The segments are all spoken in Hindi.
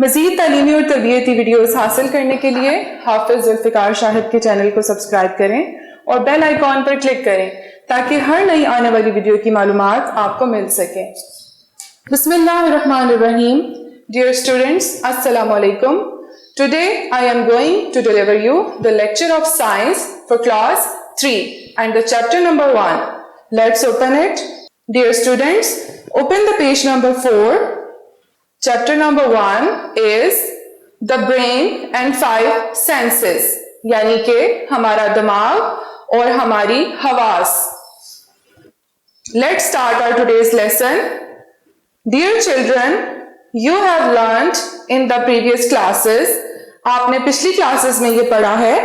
मज़ीद तालीमी और तरबियती वीडियोस हासिल करने के लिए हाफिज जुल्फ़िकार शाहिद के चैनल को सब्सक्राइब करें और बेल आइकॉन पर क्लिक करें ताकि हर नई आने वाली वीडियो की मालूमात आपको मिल सके। बिस्मिल्लाहिर्रहमानिर्रहीम। Dear students, Assalamu alaikum. Today I am going to deliver you the lecture of science for class 3 and the chapter number 1. Let's open it. Dear students, open the page number 4. Chapter number 1 is the brain and 5 senses, यानी कि हमारा दिमाग और हमारी हवास। Let's start our today's lesson. Dear children, you have learned in the previous classes, आपने पिछली क्लासेस में ये पढ़ा है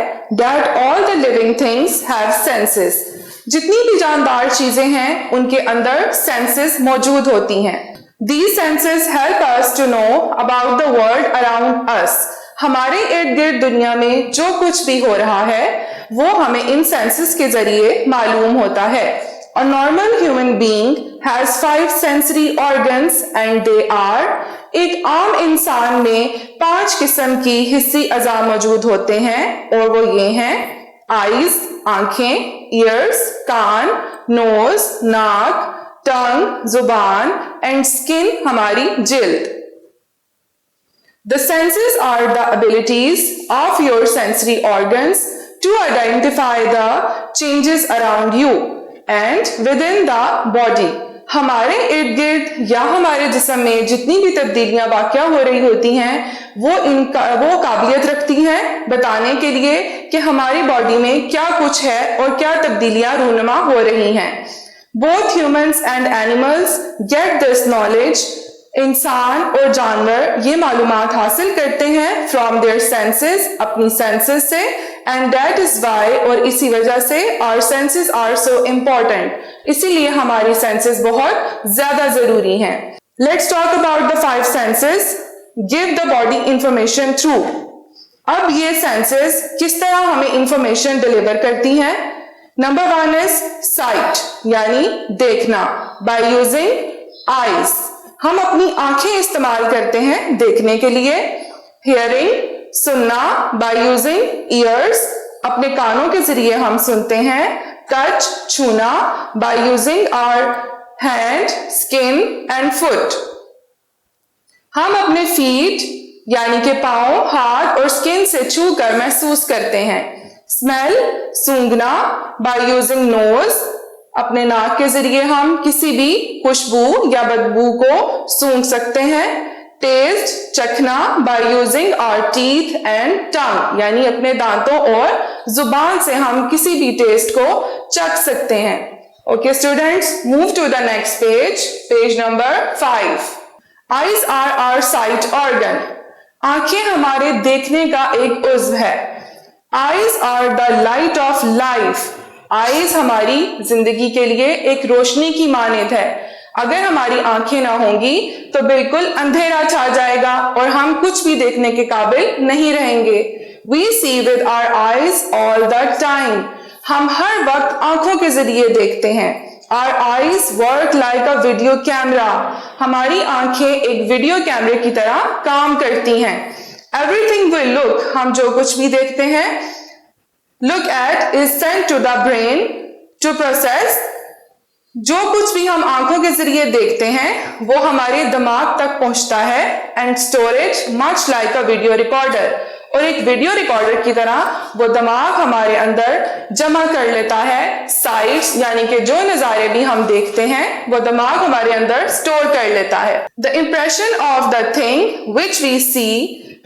that all the living things have senses. जितनी भी जानदार चीजें हैं उनके अंदर senses मौजूद होती हैं। These senses help us to know about the world around us. हमारे इर्द गिर्द दुनिया में जो कुछ भी हो रहा है वो हमें इन senses के जरिए मालूम होता है। A normal human being has 5 sensory organs and they are, एक आम इंसान में 5 किस्म की हिस्सी अज़ा मौजूद होते हैं और वो ये हैं eyes, आंखें, ears, कान, nose, नाक, टंग, जुबान एंड स्किन, हमारी जिल्द। The senses are the abilities of your sensory organs to identify the changes around you and within the body. हमारे इर्द गिर्द या हमारे जिस्म में जितनी भी तब्दीलियां वाक़या हो रही होती हैं वो काबिलियत रखती हैं बताने के लिए कि हमारी बॉडी में क्या कुछ है और क्या तब्दीलियां रूनुमा हो रही हैं। Both humans and animals get this knowledge. इंसान और जानवर ये मालूमात हासिल करते हैं from their senses, अपनी senses से, and that is why, और इसी वजह से our senses are so important. इसीलिए हमारी senses बहुत ज्यादा जरूरी हैं। Let's talk about the 5 senses. Give the body information through. अब ये senses किस तरह हमें information deliver करती हैं? Number 1 is sight, यानी देखना, by using eyes. हम अपनी आंखें इस्तेमाल करते हैं देखने के लिए। Hearing, सुनना, by using ears, अपने कानों के जरिए हम सुनते हैं। Touch, छूना, by using our hand, skin and foot. हम अपने feet, यानी कि पाँव, हाथ और skin से छू कर महसूस करते हैं। स्मेल, सूंघना, by using nose, अपने नाक के जरिए हम किसी भी खुशबू या बदबू को सूंघ सकते हैं। टेस्ट, चखना, by using our teeth and tongue, यानी अपने दांतों और जुबान से हम किसी भी टेस्ट को चख सकते हैं। Okay students, move to the next page, page number 5। Eyes are our sight organ. आंखें हमारे देखने का एक उज़्व है। Eyes are the light of life. Eyes हमारी जिंदगी के लिए एक रोशनी की मानद है। अगर हमारी आंखें ना होंगी तो बिल्कुल अंधेरा छा जाएगा और हम कुछ भी देखने के काबिल नहीं रहेंगे। We see with our eyes all the time. हम हर वक्त आंखों के जरिए देखते हैं। Our eyes work like a video camera. हमारी आंखें एक वीडियो कैमरे की तरह काम करती हैं। Everything we look, हम जो कुछ भी देखते हैं, look at is sent to the brain to process. जो कुछ भी हम आंखों के जरिए देखते हैं वो हमारे दिमाग तक पहुंचता है and storage much like a video recorder. और एक वीडियो रिकॉर्डर की तरह वो दिमाग हमारे अंदर जमा कर लेता है साइट्स, यानी कि जो नजारे भी हम देखते हैं वो दिमाग हमारे अंदर स्टोर कर लेता है। The impression of the thing which we see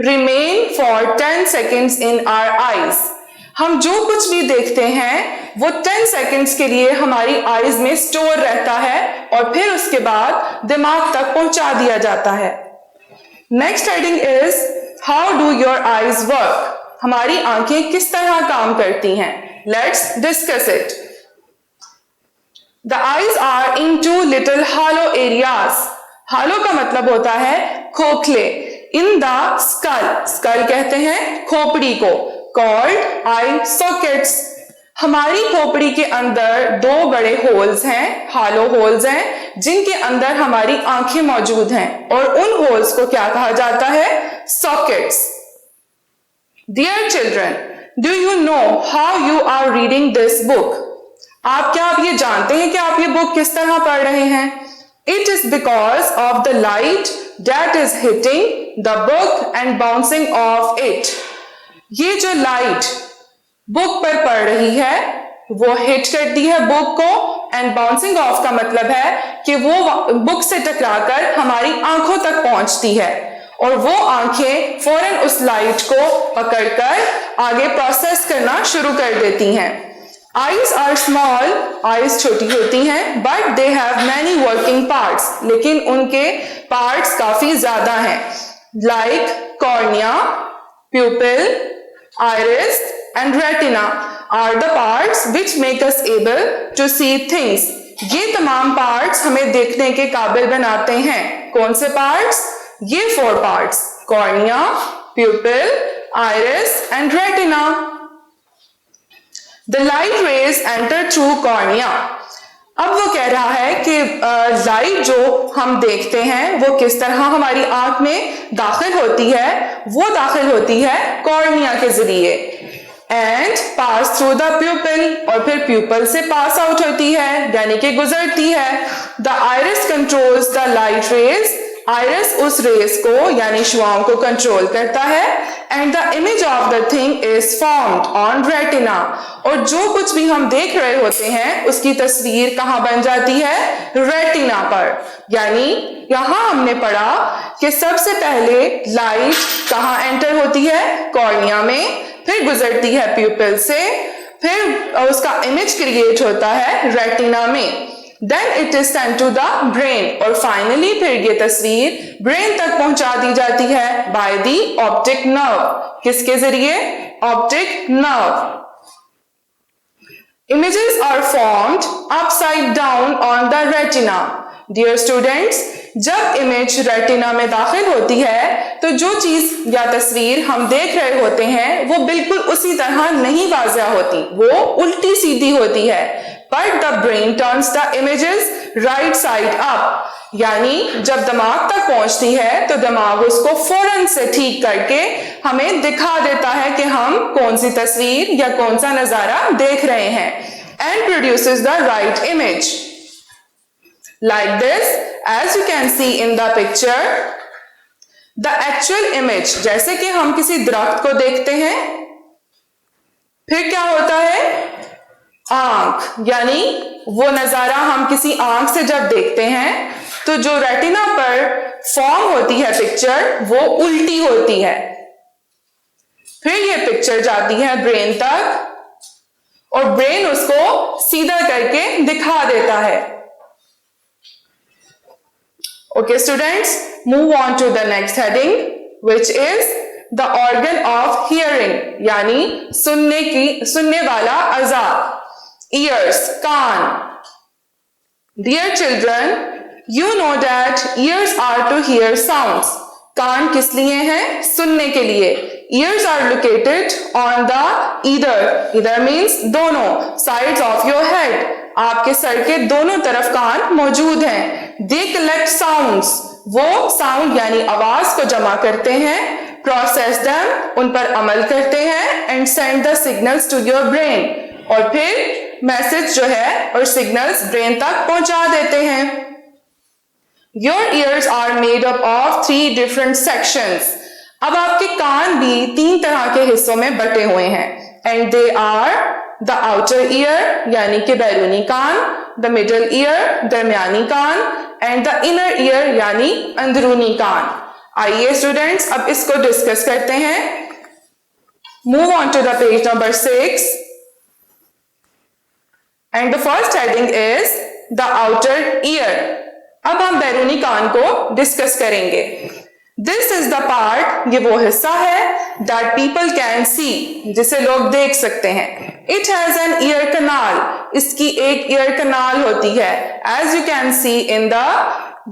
remain for 10 seconds in our eyes. हम जो कुछ भी देखते हैं वो 10 सेकंड्स के लिए हमारी आईज में स्टोर रहता है और फिर उसके बाद दिमाग तक पहुंचा दिया जाता है। Next heading is how do your eyes work. हमारी आंखें किस तरह काम करती हैं? Let's discuss it. The eyes are in 2 little hollow areas. hollow का मतलब होता है खोखले। इन द स्कल, स्कल कहते हैं खोपड़ी को, called eye sockets. हमारी खोपड़ी के अंदर दो बड़े होल्स हैं, हालो होल्स हैं, जिनके अंदर हमारी आंखें मौजूद हैं और उन होल्स को क्या कहा जाता है? Sockets. Dear children, do you know how you are reading this book? क्या आप ये जानते हैं कि आप ये बुक किस तरह पढ़ रहे हैं? It is because of the light that is hitting the book and bouncing off it. ये जो लाइट बुक पर पड़ रही है वो हिट करती है बुक को, एंड बाउंसिंग ऑफ का मतलब है कि वो बुक से टकराकर हमारी आंखों तक पहुंचती है और वो आंखें फौरन उस लाइट को पकड़कर आगे प्रोसेस करना शुरू कर देती हैं। आईज आर स्मॉल, आईज छोटी होती हैं, but they have many working parts, लेकिन उनके पार्ट्स काफी ज्यादा हैं। Like cornea, प्यूपिल, iris and retina are the parts which make us able to see things. ये तमाम पार्ट्स हमें देखने के काबिल बनाते हैं। कौन से पार्ट्स? ये 4 parts, cornea, प्यूपिल, iris and retina. The light rays enter through cornea. अब वो कह रहा है कि लाइट जो हम देखते हैं वो किस तरह हमारी आंख में दाखिल होती है, वो दाखिल होती है कॉर्निया के जरिए, एंड पास थ्रू द प्यूपिल, और फिर प्यूपिल से पास आउट होती है, यानी कि गुजरती है। The iris controls the light rays, iris उस रेस को यानी शुआओं को कंट्रोल करता है, and the image of the thing is formed on retina, और जो कुछ भी हम देख रहे होते हैं उसकी तस्वीर कहां बन जाती है? रेटिना पर। यानी यहां हमने पढ़ा कि सबसे पहले लाइट कहां एंटर होती है? कॉर्निया में, फिर गुजरती है प्यूपिल से, फिर उसका इमेज क्रिएट होता है रेटिना में, then it is sent to the brain, और फाइनली फिर ये तस्वीर ब्रेन तक पहुंचा दी जाती है by the optic nerve। किसके जरिए? optic nerve। Images are formed upside down on the retina. Dear students, जब इमेज रेटिना में दाखिल होती है तो जो चीज या तस्वीर हम देख रहे होते हैं वो बिल्कुल उसी तरह नहीं वाज़िह होती, वो उल्टी सीधी होती है। But the brain turns the images right side up, यानी जब दिमाग तक पहुंचती है तो दिमाग उसको फौरन से ठीक करके हमें दिखा देता है कि हम कौन सी तस्वीर या कौन सा नजारा देख रहे हैं, and produces the right image like this as you can see in the picture। the actual image, जैसे कि हम किसी दरख्त को देखते हैं, फिर क्या होता है? आंख, यानी वो नजारा हम किसी आंख से जब देखते हैं तो जो रेटिना पर फॉर्म होती है पिक्चर वो उल्टी होती है, फिर ये पिक्चर जाती है ब्रेन तक और ब्रेन उसको सीधा करके दिखा देता है। Okay students, move on to the next heading which is the organ of hearing, यानी सुनने वाला अज़ा। Ears, can't. Dear children, you know that ears are to hear sounds. कान किस लिए हैं? सुनने के लिए। Ears are located on the either means दोनों sides of your head. आपके सर के दोनों तरफ कान मौजूद हैं। They collect sounds. वो साउंड यानी आवाज को जमा करते हैं, process them, उन पर अमल करते हैं, and send the signals to your brain, और फिर मैसेज जो है और सिग्नल्स ब्रेन तक पहुंचा देते हैं। Your ears are made up of 3 different sections. अब आपके कान भी 3 तरह के हिस्सों में बटे हुए हैं, and they are the outer ear यानी कि बैरूनी कान, the middle ear दरमियानी can't, and the inner ear यानी अंदरूनी कान। आइए स्टूडेंट्स अब इसको डिस्कस करते हैं। Move on to the page number 6. And the first heading is the outer ear. अब हम बैरूनी कान को डिस्कस करेंगे। This is the part, ये वो हिस्सा है that people can see, जिसे लोग देख सकते हैं। It has an ear canal, इसकी एक ear canal होती है। As you can see in the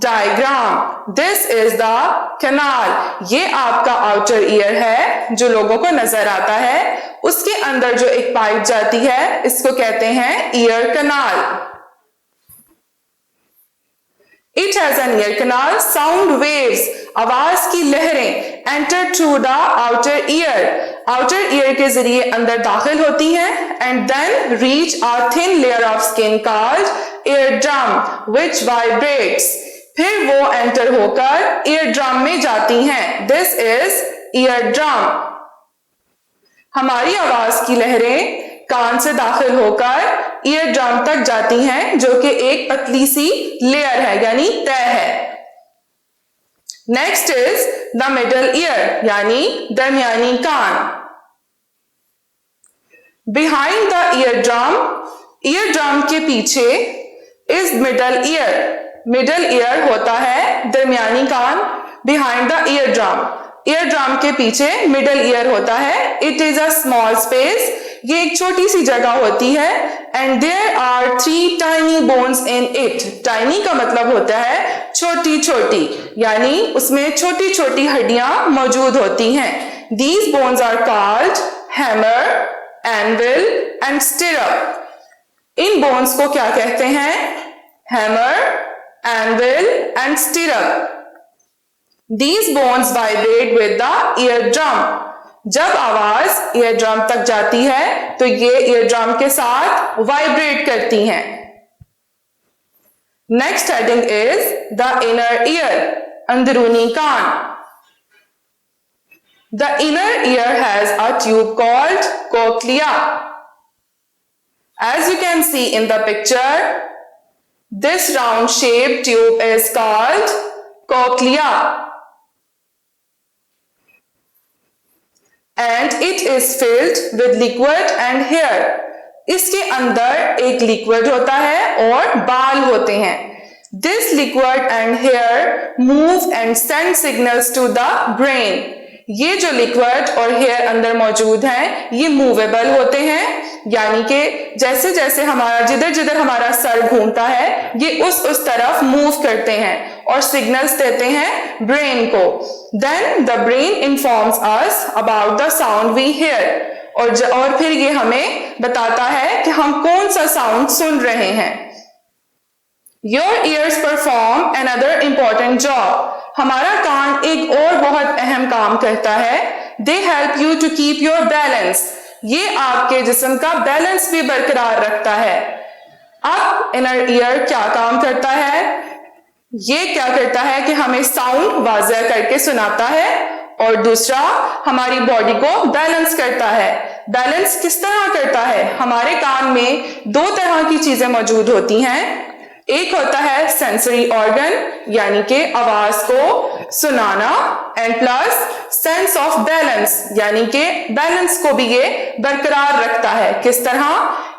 diagram, this is the canal, ये आपका outer ear है जो लोगों को नजर आता है। उसके अंदर जो एक पाइप जाती है इसको कहते हैं ear canal. It has an ear canal, sound waves, आवाज की लहरें enter through the outer ear, outer ear के जरिए अंदर दाखिल होती हैं and then reach a thin layer of skin called eardrum which vibrates, फिर वो एंटर होकर ईयर ड्रम में जाती हैं। This is eardrum. हमारी आवाज की लहरें कान से दाखिल होकर ईयर ड्रम तक जाती हैं जो कि एक पतली सी लेयर है यानी तय है। Next is the middle ear यानी दरमियानी कान। बिहाइंड द ईयर ड्रम के पीछे is middle ear. Middle ear होता है दरमियानी कान, बिहाइंड द ईयर ड्रम के पीछे मिडल ईयर होता है। It is a small space, ये एक छोटी सी जगह होती है and there are 3 tiny bones in it. Tiny का मतलब होता है छोटी छोटी, यानी उसमें छोटी छोटी हड्डियां मौजूद होती हैं। These bones are called hammer, anvil and stirrup. इन बोन्स को क्या कहते हैं? Hammer, anvil and stirrup. These bones vibrate with the eardrum. जब आवाज ईयर ड्रम तक जाती है तो ये ईयर ड्रम के साथ वाइब्रेट करती हैं। Next heading is the inner ear, अंदरूनी कान। The inner ear has a tube called cochlea. As you can see in the picture, this round shaped tube is called cochlea. And it is filled with liquid and hair. इसके अंदर एक लिक्विड होता है और बाल होते हैं। This liquid and hair move and send signals to the brain. ये जो लिक्विड और हेयर अंदर मौजूद हैं, ये मूवेबल होते हैं, यानी कि जैसे जैसे हमारा जिधर जिधर हमारा सर घूमता है ये उस तरफ मूव करते हैं और सिग्नल्स देते हैं ब्रेन को। Then the brain informs us about the sound we hear, और फिर ये हमें बताता है कि हम कौन सा साउंड सुन रहे हैं। Your ears perform another important job. हमारा कान एक और बहुत अहम काम करता है। They help you to keep your balance. ये आपके जिस्म का बैलेंस भी बरकरार रखता है। अब इनर ईयर क्या काम करता है? ये क्या करता है कि हमें साउंड वाज़ह करके सुनाता है, और दूसरा हमारी बॉडी को बैलेंस करता है। बैलेंस किस तरह करता है? हमारे कान में 2 तरह की चीजें मौजूद होती हैं। एक होता है सेंसरी ऑर्गन, यानी कि आवाज को सुनाना, and plus sense of balance, यानी कि बैलेंस को भी ये बरकरार रखता है। किस तरह?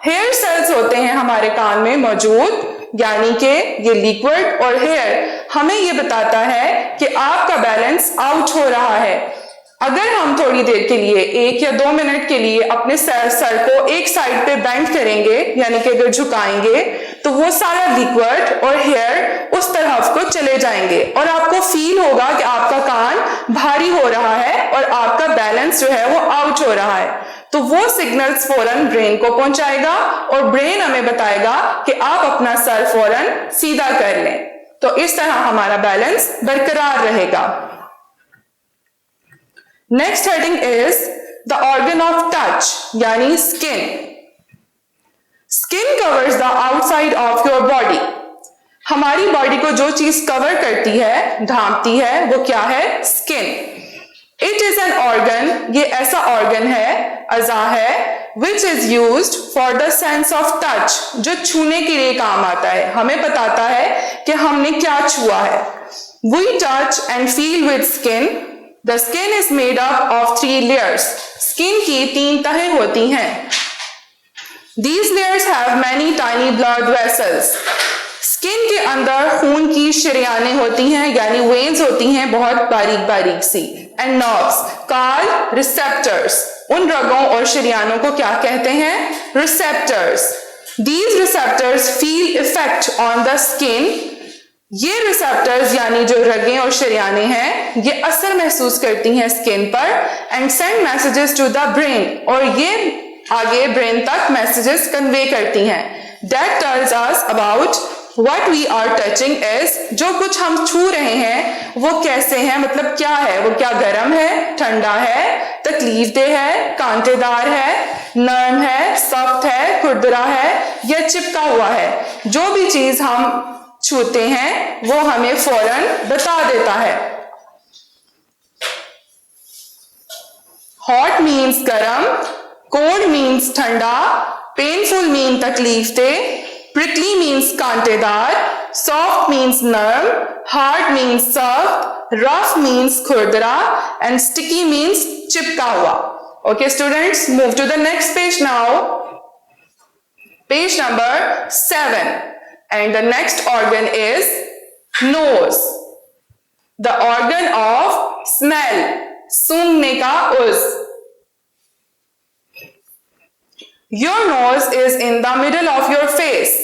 हेयर सेल्स होते हैं हमारे कान में मौजूद, यानी कि ये लिक्विड और हेयर हमें ये बताता है कि आपका बैलेंस आउट हो रहा है। अगर हम थोड़ी देर के लिए 1 या 2 मिनट के लिए अपने सर को एक साइड पे बेंड करेंगे, यानी कि अगर झुकाएंगे, तो वो सारा लिक्विड और हेयर उस तरफ को चले जाएंगे और आपको फील होगा कि आपका कान भारी हो रहा है और आपका बैलेंस जो है वो आउट हो रहा है। तो वो सिग्नल्स फौरन ब्रेन को पहुंचाएगा और ब्रेन हमें बताएगा कि आप अपना सर फौरन सीधा कर लें। तो इस तरह हमारा बैलेंस बरकरार रहेगा। Next heading is the organ of touch, यानी skin. Skin covers the outside of your body. हमारी बॉडी को जो चीज कवर करती है, ढांपती है, वो क्या है? Skin. It is an organ, ये ऐसा ऑर्गन है, अज़ा है, which is used for the sense of touch, जो छूने के लिए काम आता है, हमें बताता है कि हमने क्या छुआ है। We touch and feel with skin. The skin is made up of 3 layers. Skin की 3 तहें होती हैं। These layers have many tiny blood vessels. Skin के अंदर खून की शरियानें होती हैं, यानी वेन्स होती हैं बहुत बारीक बारीक सी, एंड नर्व्स कॉल्ड रिसेप्टर्स। उन रगों और शरियानों को क्या कहते हैं? Receptors. These receptors feel effect on the skin. ये रिसेप्टर्स यानी जो रगें और शरियानें हैं ये असर महसूस करती हैं स्किन पर and send messages to the brain, और ये आगे ब्रेन तक मैसेजेस कन्वे करती हैं। That tells us about what we are touching is, जो कुछ हम छू रहे हैं वो कैसे है, मतलब क्या है, वो क्या गर्म है, ठंडा है, तकलीफदेह है, कांटेदार है, नर्म है, सख्त है, खुरदरा है या चिपका हुआ है। जो भी चीज हम छूते हैं वो हमें फौरन बता देता है। हॉट मीन्स गरम, कोल्ड मीन्स ठंडा, पेनफुल मीन तकलीफदेह, prickly means कांटेदार, soft means नर्म, hard means सख्त, rough means खुरदरा and sticky means चिपका हुआ। Okay students, move to the next page now. Page number 7 and the next organ is nose, the organ of smell, सूंघने का उज़्व। Your nose is in the middle of your face.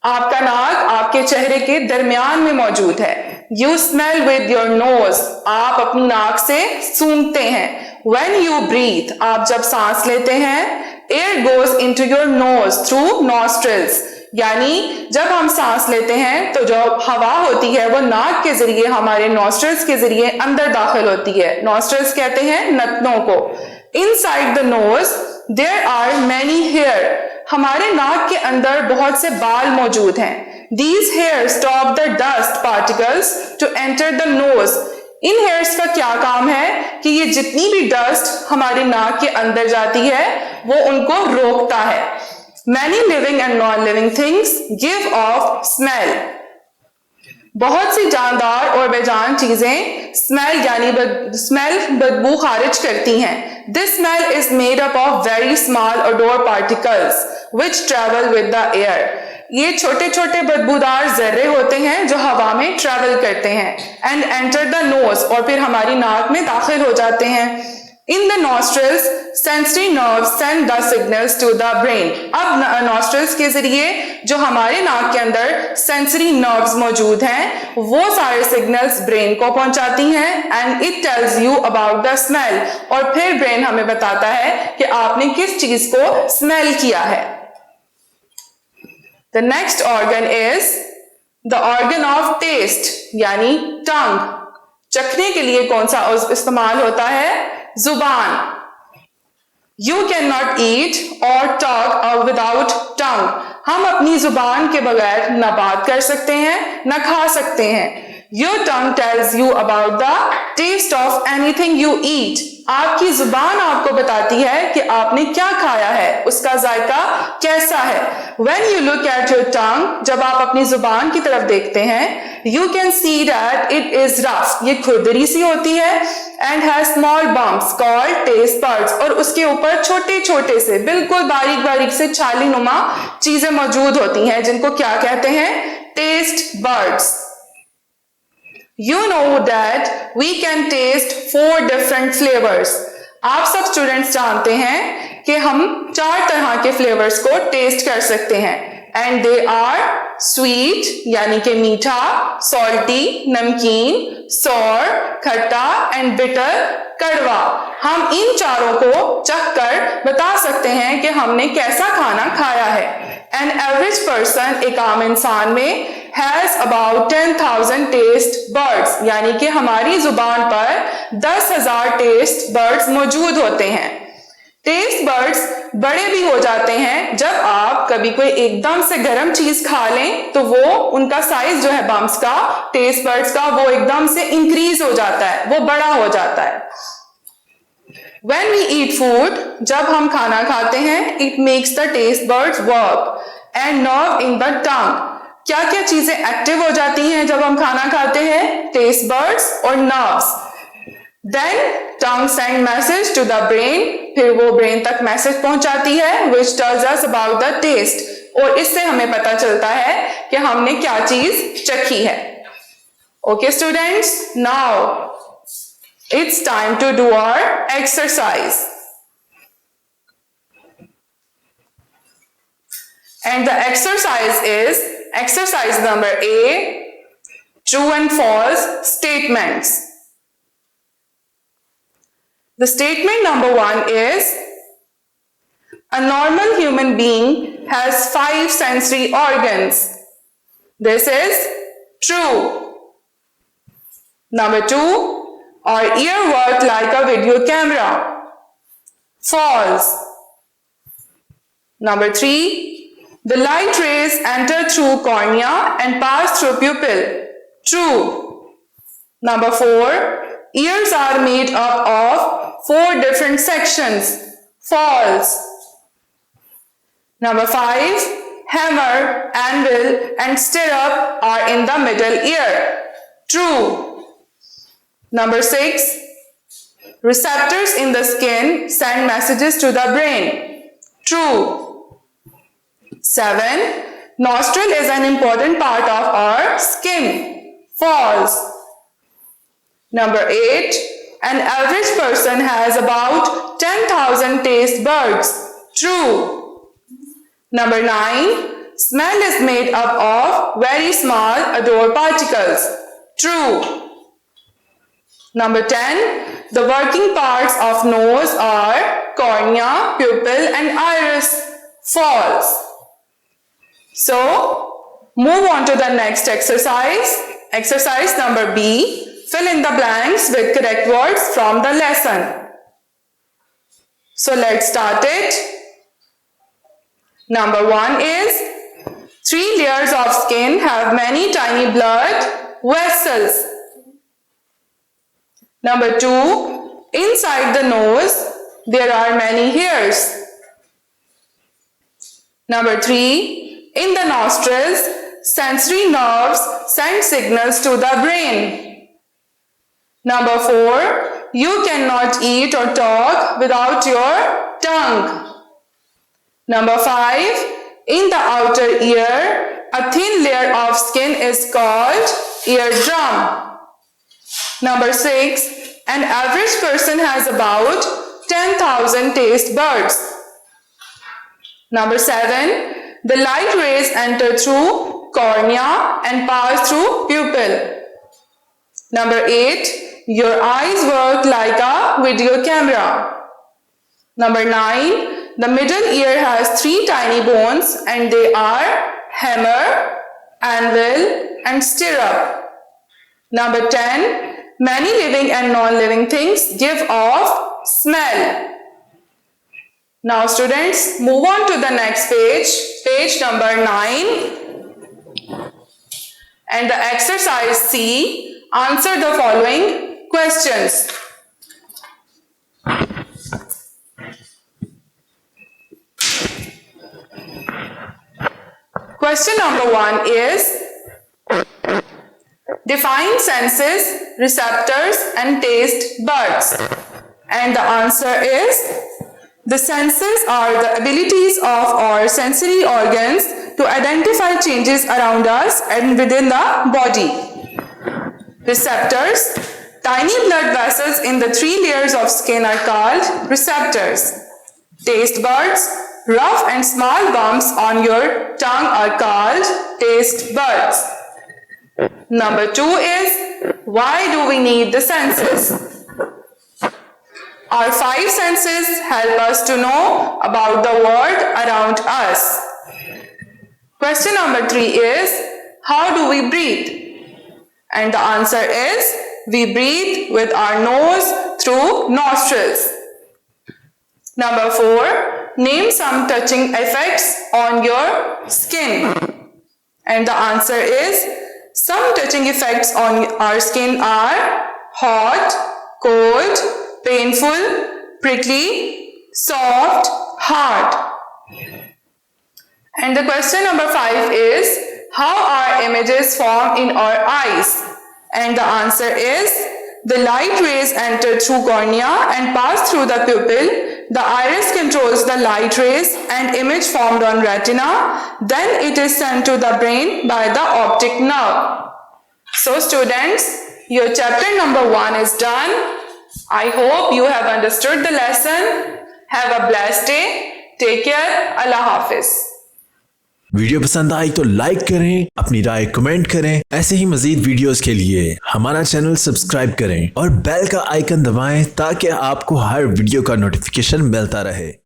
आपका नाक आपके चेहरे के दरमियान में मौजूद है। You smell with your nose. आप अपनी नाक से सूंघते हैं। When you breathe, आप जब सांस लेते हैं, air goes into your nose through nostrils. यानी जब हम सांस लेते हैं तो जो हवा होती है वो नाक के जरिए हमारे नॉस्ट्रल्स के जरिए अंदर दाखिल होती है। नॉस्ट्रल्स कहते हैं नथनों को। Inside the nose there are many hair. हमारे नाक के अंदर बहुत से बाल मौजूद हैं। These hairs stop the dust particles to enter the nose. In hairs का क्या काम है कि ये जितनी भी डस्ट हमारी नाक के अंदर जाती है वो उनको रोकता है। Many living and non-living things give off smell. बहुत सी जानदार और बेजान चीजें स्मेल यानी बदबू खारिज करती हैं। This smell is made up of very small odor particles which travel with the air. ये छोटे छोटे बदबूदार जर्रे होते हैं जो हवा में ट्रेवल करते हैं and enter the nose, और फिर हमारी नाक में दाखिल हो जाते हैं। In the nostrils, sensory nerves send the signals to the brain. अब nostrils के जरिए जो हमारे नाक के अंदर sensory nerves मौजूद हैं वो सारे signals brain को पहुंचाती हैं and it tells you about the smell, और फिर brain हमें बताता है कि आपने किस चीज को smell किया है। The next organ is the organ of taste यानी tongue। चखने के लिए कौन सा इस्तेमाल होता है? जुबान। You cannot eat or talk without tongue. हम अपनी जुबान के बगैर न बात कर सकते हैं न खा सकते हैं। Your tongue tells you about the taste of anything you eat. आपकी जुबान आपको बताती है कि आपने क्या खाया है, उसका जायका कैसा है। When you look at your tongue, जब आप अपनी जुबान की तरफ देखते हैं, you can see that it is rough. ये खुरदरी सी होती है and has small bumps called taste buds, और उसके ऊपर छोटे छोटे से बिल्कुल बारीक बारीक से छाली नुमा चीजें मौजूद होती हैं जिनको क्या कहते हैं? Taste buds. You know that we can taste 4 different flavors. आप सब स्टूडेंट्स जानते हैं कि हम 4 तरह के फ्लेवर्स को टेस्ट कर सकते हैं and they are sweet यानी कि मीठा, salty नमकीन, sour खट्टा and bitter कड़वा। हम इन चारों को चखकर बता सकते हैं कि हमने कैसा खाना खाया है। An average person, एक आम इंसान में has about 10,000 taste buds, यानी कि हमारी जुबान पर 10,000 taste buds मौजूद होते हैं। टेस्ट बर्ड्स बड़े भी हो जाते हैं जब आप कभी कोई एकदम से गर्म चीज खा लें तो वो उनका साइज जो है बम्स का, टेस्ट बर्ड्स का, वो एकदम से इंक्रीज हो जाता है, वो बड़ा हो जाता है। When we eat food, जब हम खाना खाते हैं, it makes the taste buds work and nerve in the tongue. क्या क्या चीजें एक्टिव हो जाती हैं जब हम खाना खाते हैं? टेस्ट बर्ड्स और nerves. Then tongue send message to the brain, फिर वो ब्रेन तक मैसेज पहुंचाती है which tells us about the taste, और इससे हमें पता चलता है कि हमने क्या चीज चखी है। Okay students, now it's time to do our exercise. And the exercise is exercise number A. true and false statements. The statement number 1 is, a normal human being has 5 sensory organs. This is true. Number 2, our ear works like a video camera. False. Number 3, the light rays enter through cornea and pass through pupil. True. Number 4, ears are made up of 4 different sections. False. Number 5, hammer, anvil and stirrup are in the middle ear. True. Number 6, receptors in the skin send messages to the brain. True. 7, nostril is an important part of our skin. False. Number 8, an average person has about 10,000 taste buds. True. Number 9, smell is made up of very small odor particles. True. Number 10, the working parts of nose are cornea, pupil and iris. False. So, move on to the next exercise. Exercise number B. Fill in the blanks with correct words from the lesson. So, let's start it. Number 1 is, 3 layers of skin have many tiny blood vessels. Number 2, inside the nose there are many hairs. Number 3, in the nostrils sensory nerves send signals to the brain. Number 4, you cannot eat or talk without your tongue. Number 5, in the outer ear, a thin layer of skin is called eardrum. Number 6, an average person has about 10,000 taste buds. Number 7, the light rays enter through cornea and pass through pupil. Number 8, your eyes work like a video camera. Number 9, the middle ear has 3 tiny bones and they are hammer, anvil and stirrup. Number 10, many living and non-living things give off smell. Now students, move on to the next page, page number 9. And the exercise C, answer the following questions. Question number 1 is, define senses, receptors and taste buds. And the answer is, the senses are the abilities of our sensory organs to identify changes around us and within the body. Receptors, tiny blood vessels in the 3 layers of skin are called receptors. Taste buds, rough and small bumps on your tongue are called taste buds. Number 2 is, why do we need the senses? Our 5 senses help us to know about the world around us. Question number 3 is, how do we breathe? And the answer is, we breathe with our nose through nostrils. Number 4, name some touching effects on your skin. And the answer is, some touching effects on our skin are hot, cold, painful, prickly, soft, hard. And the question number 5 is, how are images formed in our eyes? And the answer is, the light rays enter through cornea and pass through the pupil. The iris controls the light rays and image formed on retina. Then it is sent to the brain by the optic nerve. So students, your chapter number 1 is done. I hope you have understood the lesson. Have a blessed day. Take care. Allah Hafiz. Video पसंद आई तो लाइक करें, अपनी राय कमेंट करें। ऐसे ही मजीद वीडियोस के लिए हमारा चैनल सब्सक्राइब करें और बेल का आइकन दबाएं ताकि आपको हर वीडियो का नोटिफिकेशन मिलता रहे।